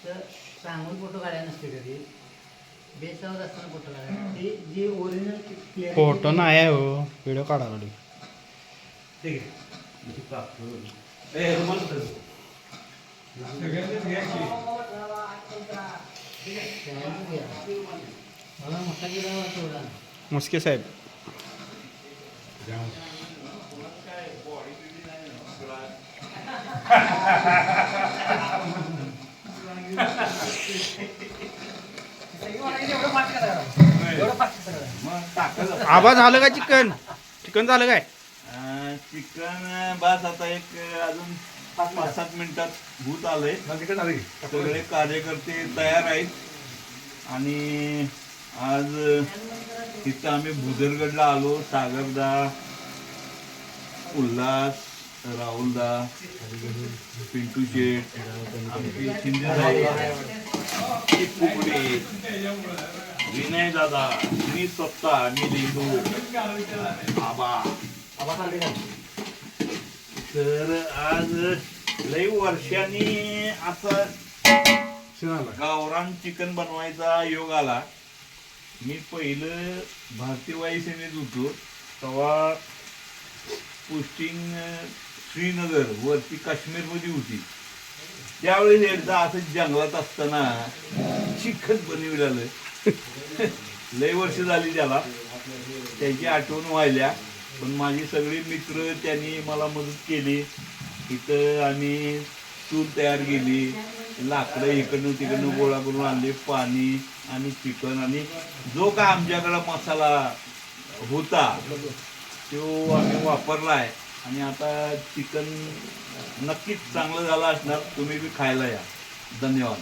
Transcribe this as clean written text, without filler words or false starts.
तर सांगून फोटो काढायला नसते कधी बेसावर असताना फोटो काढायला ती जी ओरिजिनल फोटो नाही आहे हो व्हिडिओ काढायला ठीक आहे ए रुमाल उचल. मला मोठा गेला तेवढा मुस्के साहेब आबा झालं का चिकन चिकन झालं काय चिकन बस आता एक अजून 5-7 मिनिटात भूत आलंय. सगळे कार्यकर्ते तयार आहेत आणि आज तिथं आम्ही भुदरगडला आलो. सागरदा, उल्हास, राहुलदा, पिंटू शेठ, आमची शिंदे कुकडे, विनय दादा, मी स्वतः, मी लिंबू आबा. तर आज लई वर्षांनी असा गावरान चिकन बनवायचा योग आला. मी पहिलं भारतीय वायुसेनेत होतो तेव्हा पोस्टिंग श्रीनगर वरती काश्मीरमध्ये होती. त्यावेळेस एकदा असं जंगलात असताना चिकन बनविलेलं लय वर्ष झाली त्याला त्याची आठवण व्हायल्या. पण माझी सगळी मित्र त्यांनी मला मदत केली. इथं आम्ही चूल तयार केली, लाकडं इकडनं तिकडनं गोळा करून आणले, पाणी आणि चिकन आणि जो काय आमच्याकडं मसाला होता तो आम्ही वापरलाय. आणि आता चिकन नक्कीच चांगलं झालं असणार. तुम्ही बी खायला या. धन्यवाद.